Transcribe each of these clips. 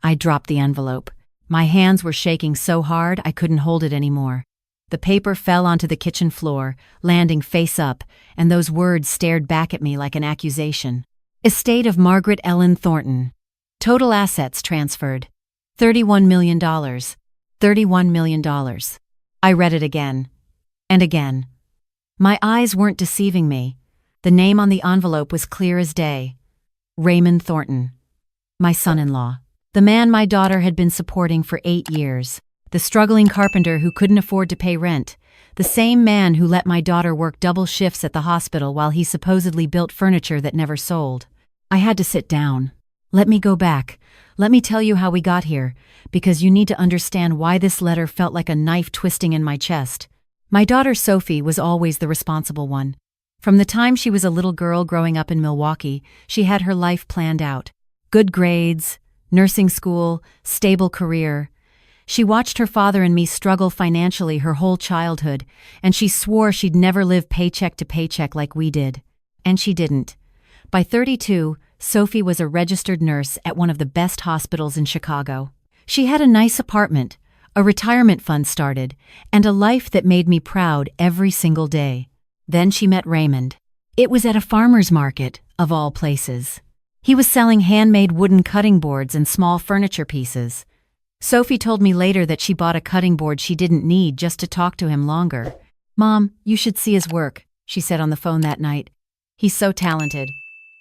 I dropped the envelope. My hands were shaking so hard I couldn't hold it anymore. The paper fell onto the kitchen floor, landing face up, and those words stared back at me like an accusation. Estate of Margaret Ellen Thornton. Total assets transferred. $31 million. $31 million. I read it again. And again. My eyes weren't deceiving me. The name on the envelope was clear as day. Raymond Thornton. My son-in-law. The man my daughter had been supporting for 8 years. The struggling carpenter who couldn't afford to pay rent. The same man who let my daughter work double shifts at the hospital while he supposedly built furniture that never sold. I had to sit down. Let me go back. Let me tell you how we got here, because you need to understand why this letter felt like a knife twisting in my chest. My daughter Sophie was always the responsible one. From the time she was a little girl growing up in Milwaukee, she had her life planned out. Good grades, nursing school, stable career. She watched her father and me struggle financially her whole childhood, and she swore she'd never live paycheck to paycheck like we did. And she didn't. By 32, Sophie was a registered nurse at one of the best hospitals in Chicago. She had a nice apartment, a retirement fund started, and a life that made me proud every single day. Then she met Raymond. It was at a farmer's market, of all places. He was selling handmade wooden cutting boards and small furniture pieces. Sophie told me later that she bought a cutting board she didn't need just to talk to him longer. "Mom, you should see his work," she said on the phone that night. "He's so talented.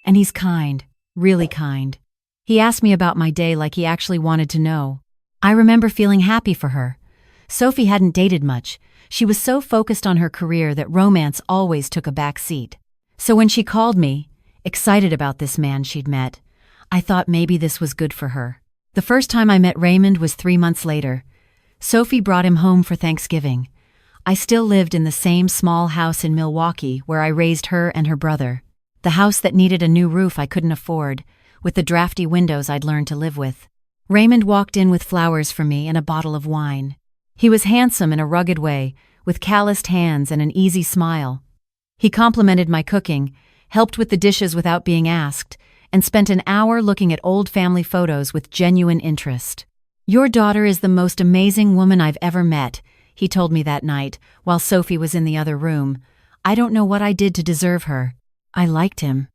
And he's kind, really kind." He asked me about my day like he actually wanted to know. I remember feeling happy for her. Sophie hadn't dated much. She was so focused on her career that romance always took a back seat. So when she called me, excited about this man she'd met, I thought maybe this was good for her. The first time I met Raymond was 3 months later. Sophie brought him home for Thanksgiving. I still lived in the same small house in Milwaukee where I raised her and her brother. The house that needed a new roof I couldn't afford, with the drafty windows I'd learned to live with. Raymond walked in with flowers for me and a bottle of wine. He was handsome in a rugged way, with calloused hands and an easy smile. He complimented my cooking, helped with the dishes without being asked, and spent an hour looking at old family photos with genuine interest. "Your daughter is the most amazing woman I've ever met," he told me that night, while Sophie was in the other room. "I don't know what I did to deserve her. I liked him.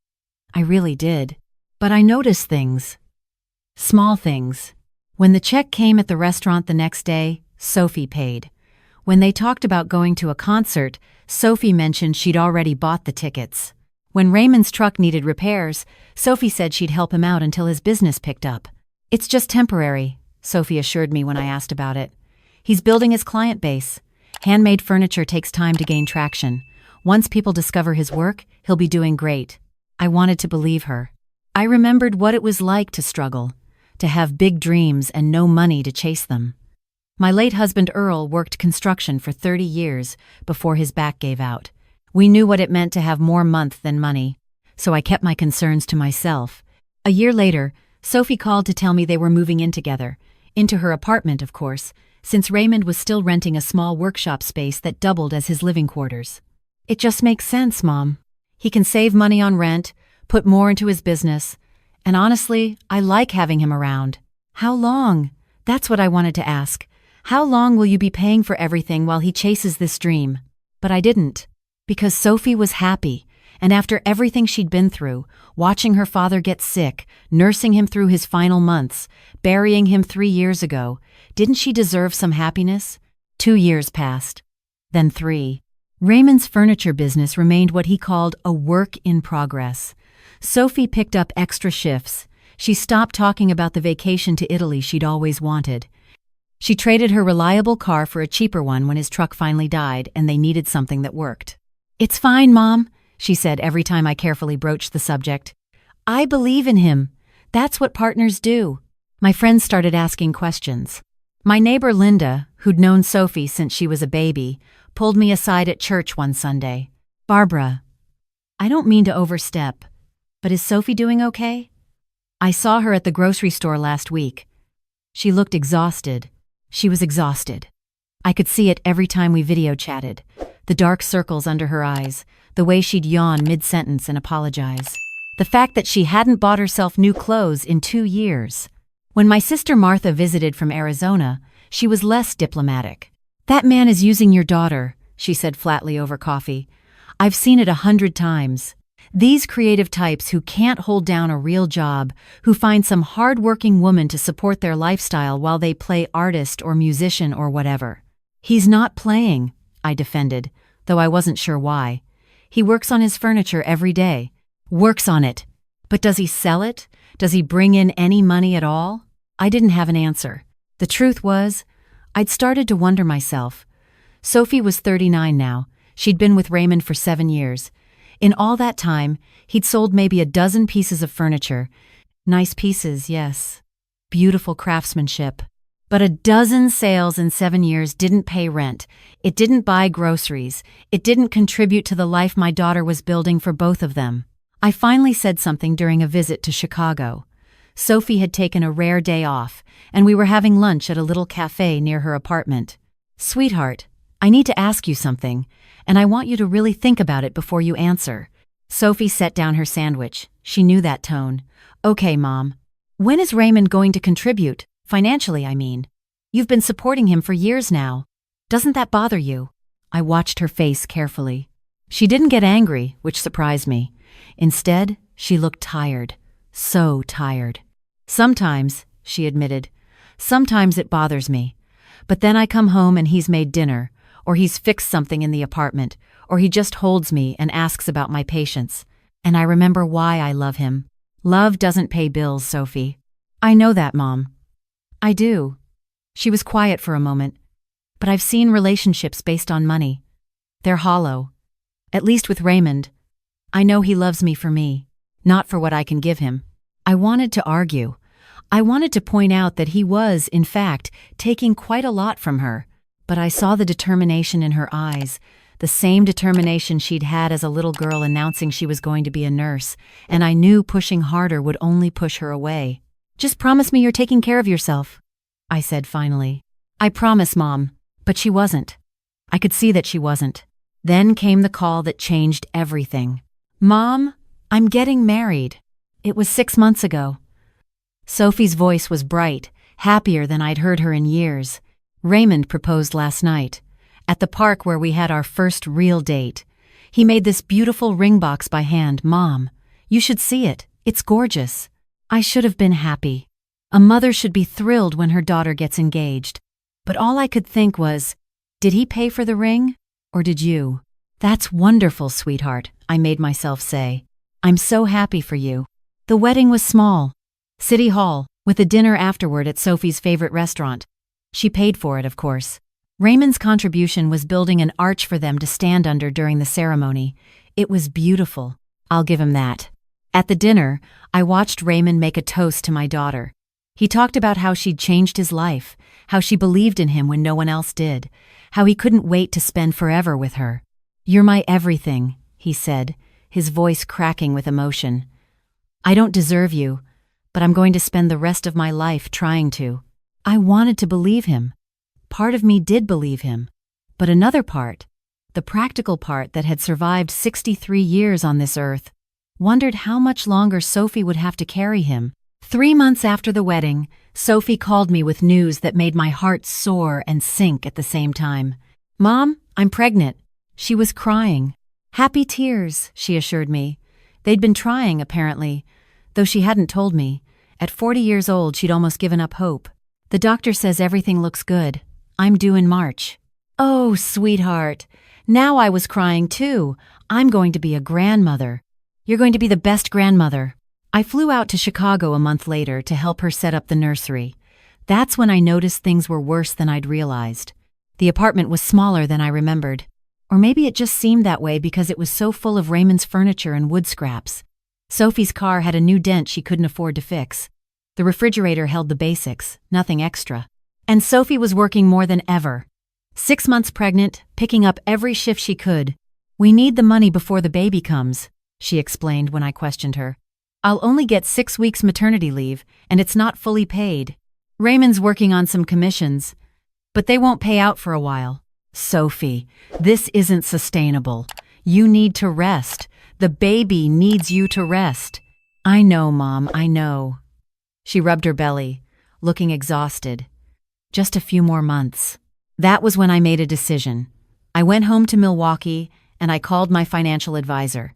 I really did. But I noticed things. Small things. When the check came at the restaurant the next day, Sophie paid. When they talked about going to a concert, Sophie mentioned she'd already bought the tickets. When Raymond's truck needed repairs, Sophie said she'd help him out until his business picked up. "It's just temporary," Sophie assured me when I asked about it. "He's building his client base. Handmade furniture takes time to gain traction. Once people discover his work, he'll be doing great." I wanted to believe her. I remembered what it was like to struggle, to have big dreams and no money to chase them. My late husband Earl worked construction for 30 years before his back gave out. We knew what it meant to have more month than money, so I kept my concerns to myself. A year later, Sophie called to tell me they were moving in together, into her apartment, of course, since Raymond was still renting a small workshop space that doubled as his living quarters. "It just makes sense, Mom. He can save money on rent, put more into his business, and honestly, I like having him around." "How long?" That's what I wanted to ask. How long will you be paying for everything while he chases this dream? But I didn't. Because Sophie was happy, and after everything she'd been through, watching her father get sick, nursing him through his final months, burying him 3 years ago, didn't she deserve some happiness? 2 years passed. Then 3. Raymond's furniture business remained what he called a work in progress. Sophie picked up extra shifts. She stopped talking about the vacation to Italy she'd always wanted. She traded her reliable car for a cheaper one when his truck finally died and they needed something that worked. "It's fine, Mom," she said every time I carefully broached the subject. "I believe in him. That's what partners do." My friends started asking questions. My neighbor Linda, who'd known Sophie since she was a baby, pulled me aside at church one Sunday. "Barbara, I don't mean to overstep, but is Sophie doing okay? I saw her at the grocery store last week. She looked exhausted. She was exhausted. I could see it every time we video chatted, the dark circles under her eyes, the way she'd yawn mid-sentence and apologize. The fact that she hadn't bought herself new clothes in 2 years. When my sister Martha visited from Arizona, she was less diplomatic. "That man is using your daughter," she said flatly over coffee. "I've seen it 100 times. These creative types who can't hold down a real job, who find some hard-working woman to support their lifestyle while they play artist or musician or whatever." "He's not playing," I defended, though I wasn't sure why. "He works on his furniture every day." "Works on it. But does he sell it? Does he bring in any money at all?" I didn't have an answer. The truth was, I'd started to wonder myself. Sophie was 39 now. She'd been with Raymond for 7 years. In all that time, he'd sold maybe a dozen pieces of furniture. Nice pieces, yes. Beautiful craftsmanship. But a dozen sales in 7 years didn't pay rent. It didn't buy groceries. It didn't contribute to the life my daughter was building for both of them. I finally said something during a visit to Chicago. Sophie had taken a rare day off, and we were having lunch at a little cafe near her apartment. "Sweetheart, I need to ask you something, and I want you to really think about it before you answer." Sophie set down her sandwich. She knew that tone. "Okay, Mom. When is Raymond going to contribute? Financially, I mean. You've been supporting him for years now. Doesn't that bother you?" I watched her face carefully. She didn't get angry, which surprised me. Instead, she looked tired. So tired. "Sometimes," she admitted. "Sometimes it bothers me. But then I come home and he's made dinner, or he's fixed something in the apartment, or he just holds me and asks about my patients. And I remember why I love him. Love doesn't pay bills, Sophie." "I know that, Mom." "I do." She was quiet for a moment. "But I've seen relationships based on money. They're hollow. At least with Raymond. I know he loves me for me, not for what I can give him." I wanted to argue. I wanted to point out that he was, in fact, taking quite a lot from her. But I saw the determination in her eyes, the same determination she'd had as a little girl announcing she was going to be a nurse, and I knew pushing harder would only push her away. "Just promise me you're taking care of yourself," I said finally. "I promise, Mom." But she wasn't. I could see that she wasn't. Then came the call that changed everything. "Mom, I'm getting married." It was 6 months ago. Sophie's voice was bright, happier than I'd heard her in years. "Raymond proposed last night, at the park where we had our first real date. He made this beautiful ring box by hand, Mom. You should see it. It's gorgeous." I should have been happy. A mother should be thrilled when her daughter gets engaged. But all I could think was, did he pay for the ring, or did you? "That's wonderful, sweetheart," I made myself say. "I'm so happy for you." The wedding was small. City Hall, with a dinner afterward at Sophie's favorite restaurant. She paid for it, of course. Raymond's contribution was building an arch for them to stand under during the ceremony. It was beautiful. I'll give him that. At the dinner, I watched Raymond make a toast to my daughter. He talked about how she'd changed his life, how she believed in him when no one else did, how he couldn't wait to spend forever with her. "You're my everything," he said, his voice cracking with emotion. "I don't deserve you, but I'm going to spend the rest of my life trying to." I wanted to believe him. Part of me did believe him. But another part, the practical part that had survived 63 years on this earth, wondered how much longer Sophie would have to carry him. 3 months after the wedding, Sophie called me with news that made my heart soar and sink at the same time. "Mom, I'm pregnant." She was crying. "Happy tears," she assured me. They'd been trying, apparently, though she hadn't told me. At 40 years old, she'd almost given up hope. "The doctor says everything looks good. I'm due in March." "Oh, sweetheart." Now I was crying too. "I'm going to be a grandmother." "You're going to be the best grandmother." I flew out to Chicago a month later to help her set up the nursery. That's when I noticed things were worse than I'd realized. The apartment was smaller than I remembered. Or maybe it just seemed that way because it was so full of Raymond's furniture and wood scraps. Sophie's car had a new dent she couldn't afford to fix. The refrigerator held the basics, nothing extra. And Sophie was working more than ever. 6 months pregnant, picking up every shift she could. "We need the money before the baby comes," she explained when I questioned her. "I'll only get 6 weeks maternity leave, and it's not fully paid. Raymond's working on some commissions, but they won't pay out for a while." "Sophie, this isn't sustainable. You need to rest. The baby needs you to rest." "I know, Mom, I know." She rubbed her belly. looking exhausted. Just a few more months. That was when I made a decision. I went home to Milwaukee and I called my financial advisor.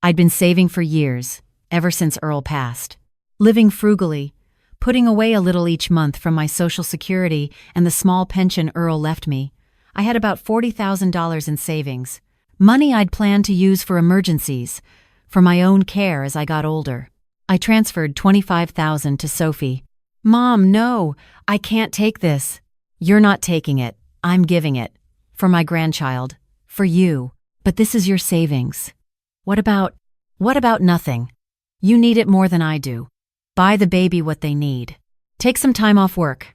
I'd been saving for years, ever since Earl passed. Living frugally, putting away a little each month from my Social Security and the small pension Earl left me. I had about $40,000 in savings, money I'd planned to use for emergencies, for my own care as I got older. I transferred $25,000 to Sophie. "Mom, no, I can't take this." "You're not taking it, I'm giving it. For my grandchild, for you. But this is your savings." What about nothing? You need it more than I do. Buy the baby what they need. Take some time off work.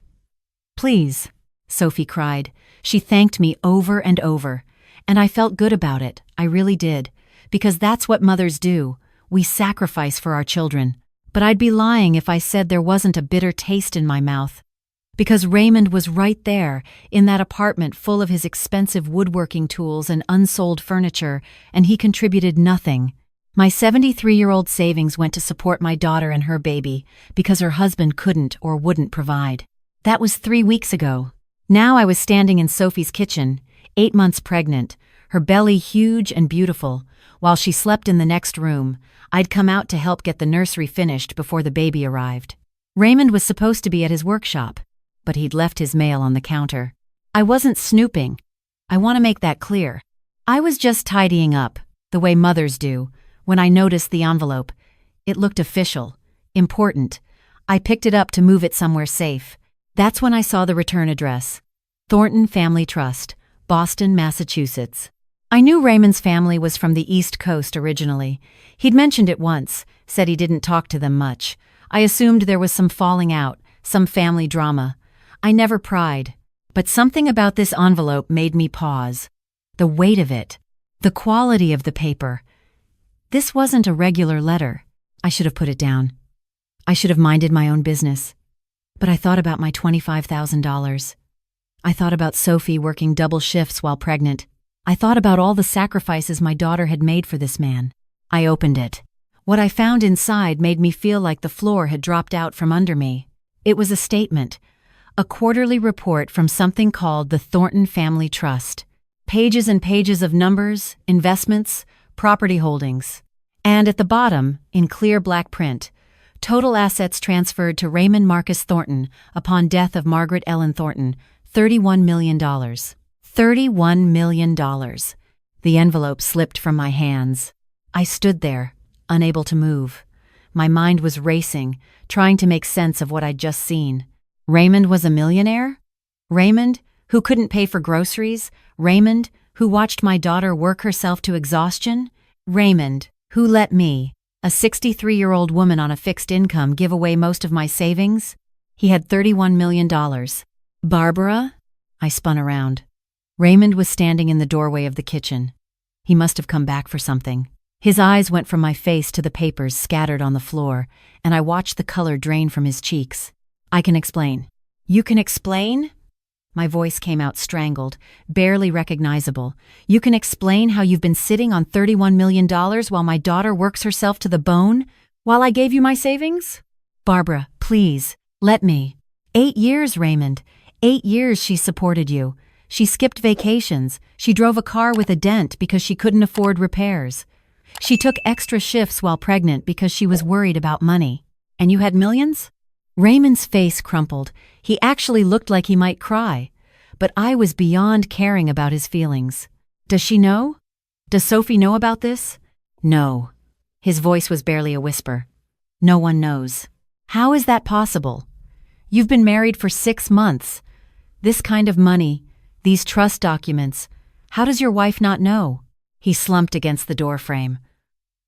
"Please," Sophie cried. She thanked me over and over, and I felt good about it, I really did, because that's what mothers do. We sacrifice for our children. But I'd be lying if I said there wasn't a bitter taste in my mouth. Because Raymond was right there, in that apartment full of his expensive woodworking tools and unsold furniture, and he contributed nothing. My 73-year-old savings went to support my daughter and her baby, because her husband couldn't or wouldn't provide. That was 3 weeks ago. Now I was standing in Sophie's kitchen, 8 months pregnant, her belly huge and beautiful, while she slept in the next room. I'd come out to help get the nursery finished before the baby arrived. Raymond was supposed to be at his workshop, but he'd left his mail on the counter. I wasn't snooping. I want to make that clear. I was just tidying up, the way mothers do, when I noticed the envelope. It looked official, important. I picked it up to move it somewhere safe. That's when I saw the return address. Thornton Family Trust, Boston, Massachusetts. I knew Raymond's family was from the East Coast originally. He'd mentioned it once, said he didn't talk to them much. I assumed there was some falling out, some family drama. I never pried. But something about this envelope made me pause. The weight of it. The quality of the paper. This wasn't a regular letter. I should have put it down. I should have minded my own business. But I thought about my $25,000. I thought about Sophie working double shifts while pregnant. I thought about all the sacrifices my daughter had made for this man. I opened it. What I found inside made me feel like the floor had dropped out from under me. It was a statement. A quarterly report from something called the Thornton Family Trust. Pages and pages of numbers, investments, property holdings. And at the bottom, in clear black print, total assets transferred to Raymond Marcus Thornton upon death of Margaret Ellen Thornton, $31 million. $31 million. The envelope slipped from my hands. I stood there, unable to move. My mind was racing, trying to make sense of what I'd just seen. Raymond was a millionaire? Raymond, who couldn't pay for groceries? Raymond, who watched my daughter work herself to exhaustion? Raymond, who let me, a 63-year-old woman on a fixed income, give away most of my savings? He had $31 million. Barbara? I spun around. Raymond was standing in the doorway of the kitchen. He must have come back for something. His eyes went from my face to the papers scattered on the floor, and I watched the color drain from his cheeks. "I can explain." "You can explain?" My voice came out strangled, barely recognizable. "You can explain how you've been sitting on $31 million while my daughter works herself to the bone, while I gave you my savings?" "Barbara, please, let me." 8 years, Raymond. 8 years she supported you. She skipped vacations. She drove a car with a dent because she couldn't afford repairs. She took extra shifts while pregnant because she was worried about money. And you had millions? Raymond's face crumpled. He actually looked like he might cry. But I was beyond caring about his feelings. Does she know? Does Sophie know about this? No. His voice was barely a whisper. No one knows. How is that possible? You've been married for 6 months. This kind of money, these trust documents, how does your wife not know? He slumped against the doorframe.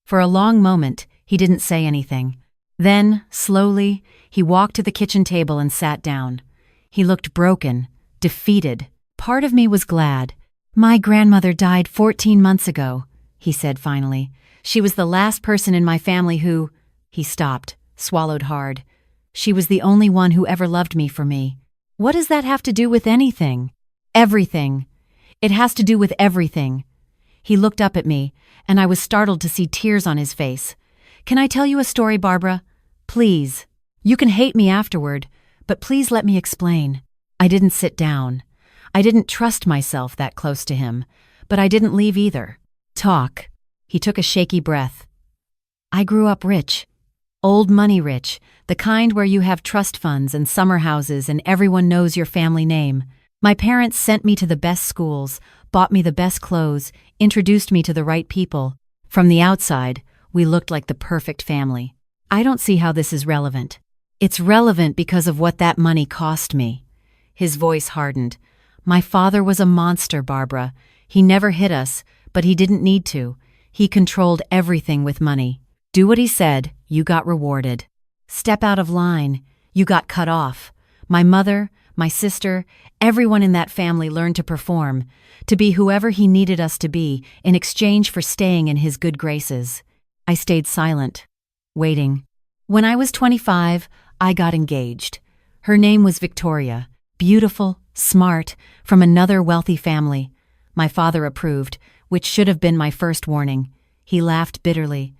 For a long moment, he didn't say anything. Then, slowly, he walked to the kitchen table and sat down. He looked broken, defeated. Part of me was glad. "My grandmother died 14 months ago," he said finally. "She was the last person in my family who—" He stopped, swallowed hard. "She was the only one who ever loved me for me." What does that have to do with anything? Everything. It has to do with everything. He looked up at me, and I was startled to see tears on his face. "Can I tell you a story, Barbara? Please. You can hate me afterward, But please let me explain. I didn't sit down. I didn't trust myself that close to him, but I didn't leave either. Talk. He took a shaky breath. I grew up rich. Old money rich, the kind where you have trust funds and summer houses and everyone knows your family name. My parents sent me to the best schools, bought me the best clothes, introduced me to the right people. From the outside, we looked like the perfect family. I don't see how this is relevant. It's relevant because of what that money cost me. His voice hardened. My father was a monster, Barbara. He never hit us, but he didn't need to. He controlled everything with money. Do what he said, you got rewarded. Step out of line, you got cut off. My mother, my sister, everyone in that family learned to perform, to be whoever he needed us to be in exchange for staying in his good graces. I stayed silent, waiting. When I was 25, I got engaged. Her name was Victoria, beautiful, smart, from another wealthy family. My father approved, which should have been my first warning. He laughed bitterly.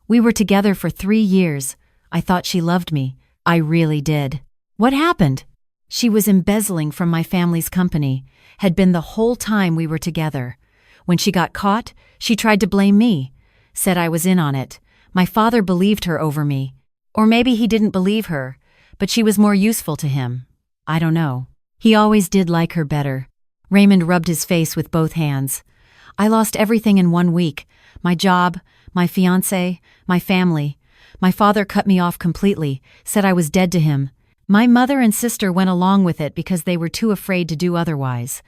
We were together for 3 years. I thought she loved me. I really did. What happened? She was embezzling from my family's company, had been the whole time we were together. When she got caught, she tried to blame me, said I was in on it. My father believed her over me. Or maybe he didn't believe her, but she was more useful to him. I don't know. He always did like her better. Raymond rubbed his face with both hands. I lost everything in 1 week. My job, my fiancé, my family. My father cut me off completely, said I was dead to him. My mother and sister went along with it because they were too afraid to do otherwise.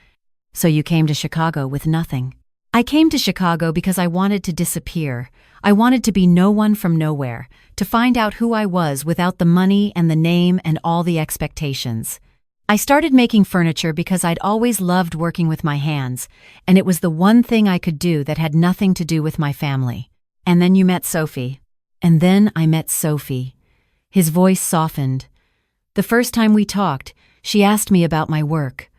So you came to Chicago with nothing. I came to Chicago because I wanted to disappear. I wanted to be no one from nowhere, to find out who I was without the money and the name and all the expectations. I started making furniture because I'd always loved working with my hands, and it was the one thing I could do that had nothing to do with my family. And then you met Sophie. And then I met Sophie. His voice softened. The first time we talked, she asked me about my work.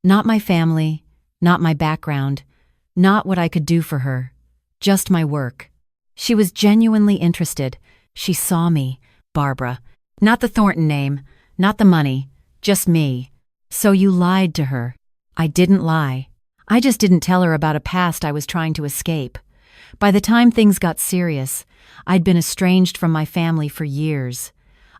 Not my family, not my background, not what I could do for her, just my work. She was genuinely interested. She saw me, Barbara. Not the Thornton name, not the money, just me. So you lied to her. I didn't lie. I just didn't tell her about a past I was trying to escape. By the time things got serious, I'd been estranged from my family for years.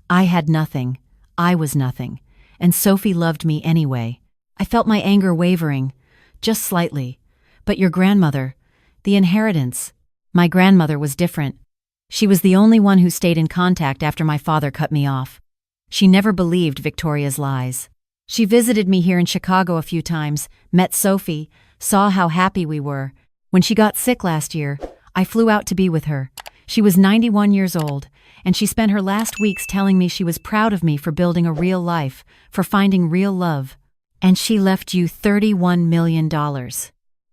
I had nothing. I was nothing. And Sophie loved me anyway. I felt my anger wavering, just slightly. But your grandmother, the inheritance. My grandmother was different. She was the only one who stayed in contact after my father cut me off. She never believed Victoria's lies. She visited me here in Chicago a few times, met Sophie, saw how happy we were. When she got sick last year, I flew out to be with her. She was 91 years old, and she spent her last weeks telling me she was proud of me for building a real life, for finding real love. And she left you $31 million.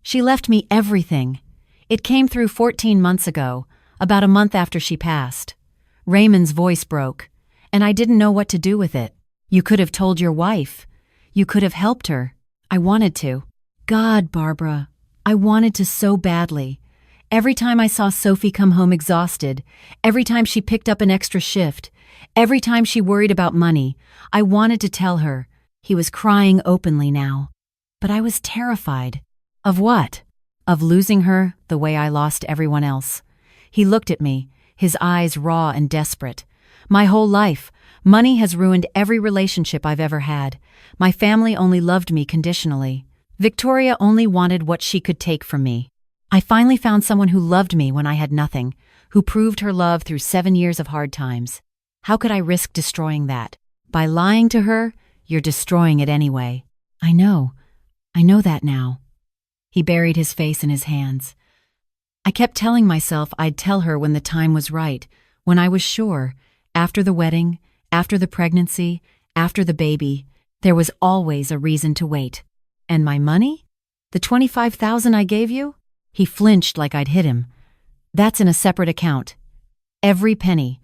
She left me everything. It came through 14 months ago, about a month after she passed. Raymond's voice broke, and I didn't know what to do with it. You could have told your wife. You could have helped her. I wanted to. God, Barbara, I wanted to so badly. Every time I saw Sophie come home exhausted, every time she picked up an extra shift, every time she worried about money, I wanted to tell her. He was crying openly now. But I was terrified. Of what? Of losing her the way I lost everyone else. He looked at me, his eyes raw and desperate. My whole life, money has ruined every relationship I've ever had. My family only loved me conditionally. Victoria only wanted what she could take from me. I finally found someone who loved me when I had nothing, who proved her love through 7 years of hard times. How could I risk destroying that? By lying to her, you're destroying it anyway. I know that now. He buried his face in his hands. I kept telling myself I'd tell her when the time was right, when I was sure, after the wedding, after the pregnancy, after the baby. There was always a reason to wait. And my money? The $25,000 I gave you? He flinched like I'd hit him. That's in a separate account. Every penny.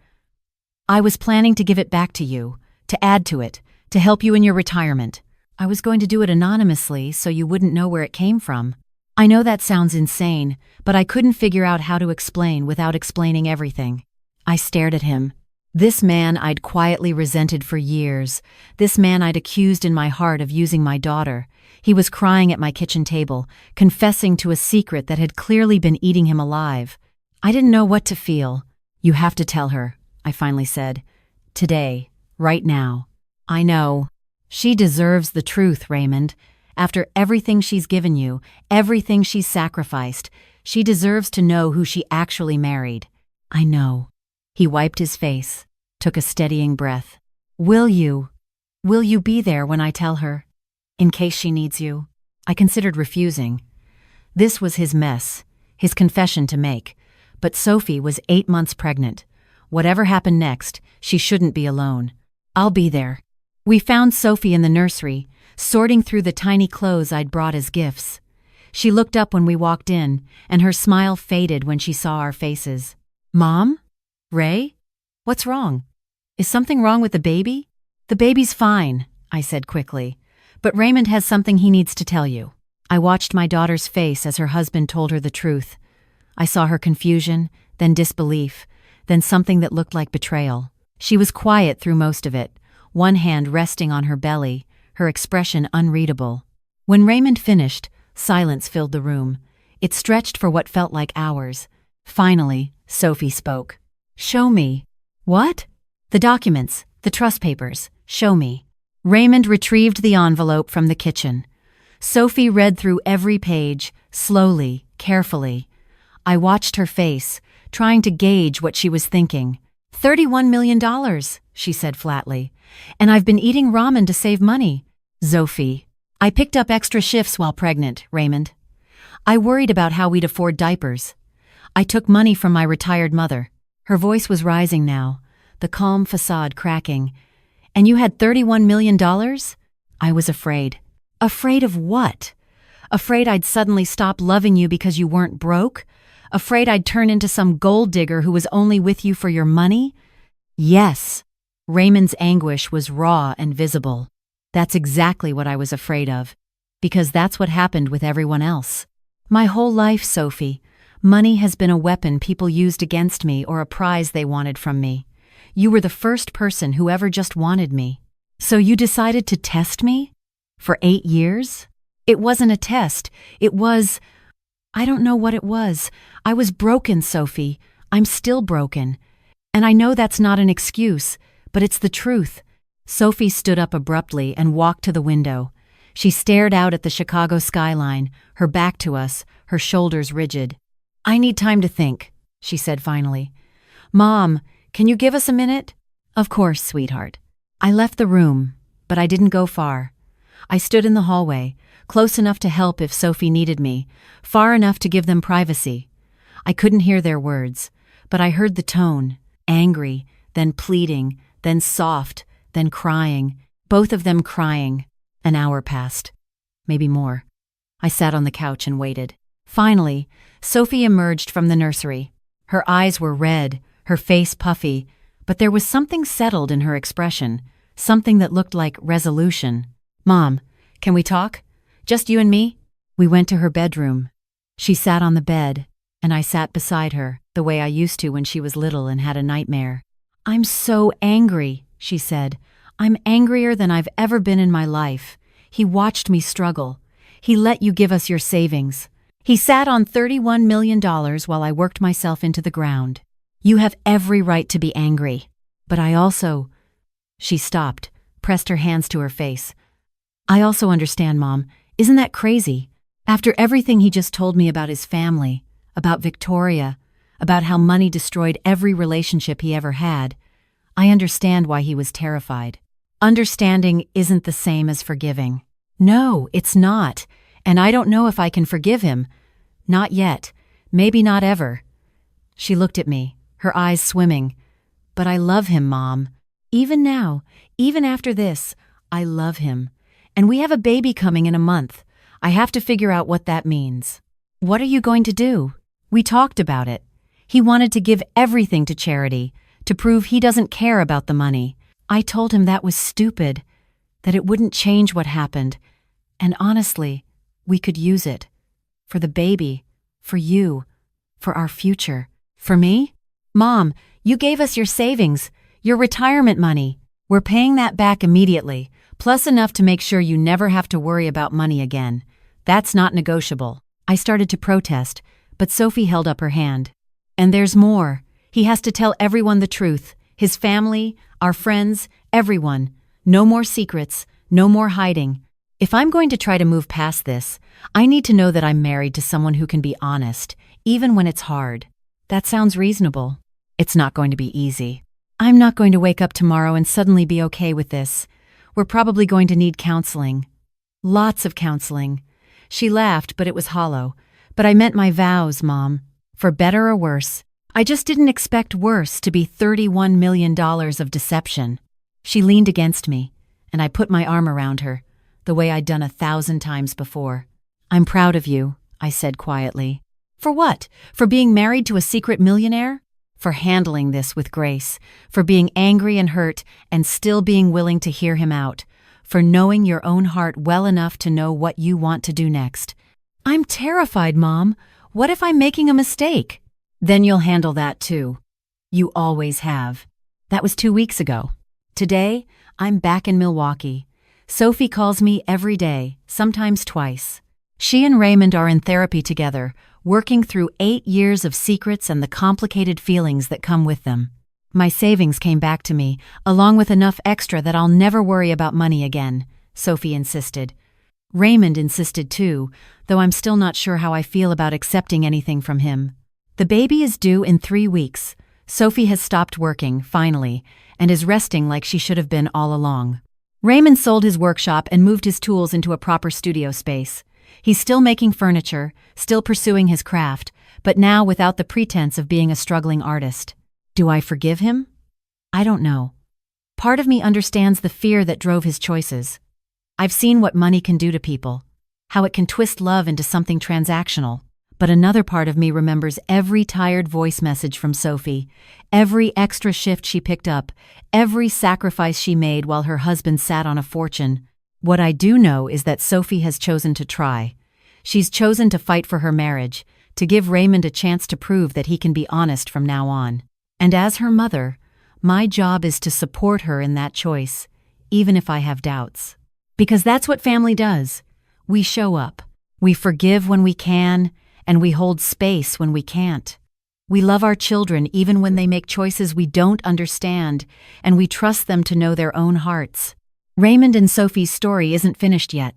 I was planning to give it back to you, to add to it, to help you in your retirement. I was going to do it anonymously so you wouldn't know where it came from. I know that sounds insane, but I couldn't figure out how to explain without explaining everything. I stared at him. This man I'd quietly resented for years. This man I'd accused in my heart of using my daughter. He was crying at my kitchen table, confessing to a secret that had clearly been eating him alive. I didn't know what to feel. "You have to tell her," I finally said. "Today. Right now." "I know. She deserves the truth, Raymond. After everything she's given you, everything she's sacrificed, she deserves to know who she actually married." "I know." He wiped his face, took a steadying breath. Will you be there when I tell her? In case she needs you?" I considered refusing. This was his mess, his confession to make. But Sophie was 8 months pregnant. Whatever happened next, she shouldn't be alone. "I'll be there." We found Sophie in the nursery, sorting through the tiny clothes I'd brought as gifts. She looked up when we walked in, and her smile faded when she saw our faces. "Mom? Ray? What's wrong? Is something wrong with the baby?" "The baby's fine," I said quickly. "But Raymond has something he needs to tell you." I watched my daughter's face as her husband told her the truth. I saw her confusion, then disbelief, then something that looked like betrayal. She was quiet through most of it, one hand resting on her belly, her expression unreadable. When Raymond finished, silence filled the room. It stretched for what felt like hours. Finally, Sophie spoke. "Show me." "What?" "The documents, the trust papers. Show me." Raymond retrieved the envelope from the kitchen. Sophie read through every page, slowly, carefully. I watched her face, trying to gauge what she was thinking. $31 million, she said flatly. "And I've been eating ramen to save money." "Sophie, I picked up extra shifts while pregnant, Raymond. I worried about how we'd afford diapers. I took money from my retired mother." Her voice was rising now, the calm facade cracking. "And you had $31 million? I was afraid." "Afraid of what? Afraid I'd suddenly stop loving you because you weren't broke? Afraid I'd turn into some gold digger who was only with you for your money?" "Yes." Raymond's anguish was raw and visible. "That's exactly what I was afraid of. Because that's what happened with everyone else. My whole life, Sophie, money has been a weapon people used against me or a prize they wanted from me. You were the first person who ever just wanted me. So you decided to test me? For 8 years? It wasn't a test. It was... I don't know what it was. I was broken, Sophie. I'm still broken. And I know that's not an excuse, but it's the truth." Sophie stood up abruptly and walked to the window. She stared out at the Chicago skyline, her back to us, her shoulders rigid. "I need time to think," she said finally. "Mom, can you give us a minute?" "Of course, sweetheart." I left the room, but I didn't go far. I stood in the hallway, close enough to help if Sophie needed me, far enough to give them privacy. I couldn't hear their words, but I heard the tone, angry, then pleading, then soft, then crying, both of them crying. An hour passed. Maybe more. I sat on the couch and waited. Finally, Sophie emerged from the nursery. Her eyes were red, her face puffy, but there was something settled in her expression, something that looked like resolution. "Mom, can we talk? Just you and me?" We went to her bedroom. She sat on the bed, and I sat beside her, the way I used to when she was little and had a nightmare. "I'm so angry," she said. "I'm angrier than I've ever been in my life. He watched me struggle. He let you give us your savings. He sat on $31 million while I worked myself into the ground. You have every right to be angry. But I also..." She stopped, pressed her hands to her face. "I also understand, Mom. Isn't that crazy? After everything he just told me about his family, about Victoria, about how money destroyed every relationship he ever had, I understand why he was terrified. Understanding isn't the same as forgiving. No, it's not. And I don't know if I can forgive him. Not yet. Maybe not ever." She looked at me, her eyes swimming. "But I love him, Mom. Even now, even after this, I love him. And we have a baby coming in a month. I have to figure out what that means." "What are you going to do?" "We talked about it. He wanted to give everything to charity, to prove he doesn't care about the money. I told him that was stupid, that it wouldn't change what happened. And honestly, we could use it. For the baby, for you, for our future. For me? Mom, you gave us your savings. Your retirement money. We're paying that back immediately, plus enough to make sure you never have to worry about money again. That's not negotiable." I started to protest, but Sophie held up her hand. "And there's more. He has to tell everyone the truth. His family, our friends, everyone. No more secrets, no more hiding. If I'm going to try to move past this, I need to know that I'm married to someone who can be honest, even when it's hard." That sounds reasonable. It's not going to be easy. I'm not going to wake up tomorrow and suddenly be okay with this. We're probably going to need counseling. Lots of counseling. She laughed, but it was hollow. "But I meant my vows, Mom. For better or worse. I just didn't expect worse to be $31 million of deception." She leaned against me, and I put my arm around her, the way I'd done 1,000 times before. "I'm proud of you," I said quietly. "For what? For being married to a secret millionaire? For handling this with grace, for being angry and hurt and still being willing to hear him out, for knowing your own heart well enough to know what you want to do next." "I'm terrified, Mom. What if I'm making a mistake?" "Then you'll handle that too. You always have." That was 2 weeks ago. Today, I'm back in Milwaukee. Sophie calls me every day, sometimes twice. She and Raymond are in therapy together, working through 8 years of secrets and the complicated feelings that come with them. My savings came back to me, along with enough extra that I'll never worry about money again, Sophie insisted. Raymond insisted too, though I'm still not sure how I feel about accepting anything from him. The baby is due in 3 weeks. Sophie has stopped working, finally, and is resting like she should have been all along. Raymond sold his workshop and moved his tools into a proper studio space. He's still making furniture, still pursuing his craft, but now without the pretense of being a struggling artist. Do I forgive him? I don't know. Part of me understands the fear that drove his choices. I've seen what money can do to people, how it can twist love into something transactional. But another part of me remembers every tired voice message from Sophie, every extra shift she picked up, every sacrifice she made while her husband sat on a fortune. What I do know is that Sophie has chosen to try. She's chosen to fight for her marriage, to give Raymond a chance to prove that he can be honest from now on. And as her mother, my job is to support her in that choice, even if I have doubts. Because that's what family does. We show up. We forgive when we can, and we hold space when we can't. We love our children even when they make choices we don't understand, and we trust them to know their own hearts. Raymond and Sophie's story isn't finished yet.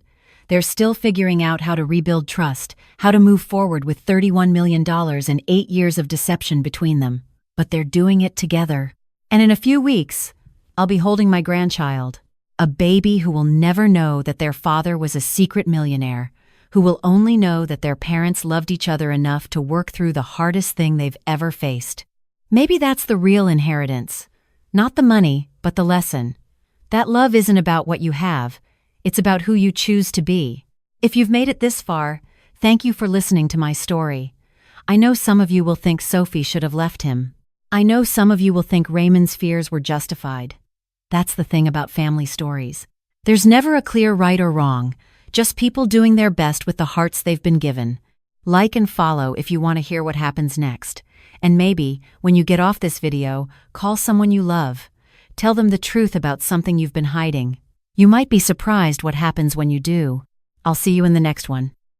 They're still figuring out how to rebuild trust, how to move forward with $31 million and 8 years of deception between them. But they're doing it together. And in a few weeks, I'll be holding my grandchild, a baby who will never know that their father was a secret millionaire, who will only know that their parents loved each other enough to work through the hardest thing they've ever faced. Maybe that's the real inheritance. Not the money, but the lesson. That love isn't about what you have, it's about who you choose to be. If you've made it this far, thank you for listening to my story. I know some of you will think Sophie should have left him. I know some of you will think Raymond's fears were justified. That's the thing about family stories. There's never a clear right or wrong, just people doing their best with the hearts they've been given. Like and follow if you want to hear what happens next. And maybe, when you get off this video, call someone you love. Tell them the truth about something you've been hiding. You might be surprised what happens when you do. I'll see you in the next one.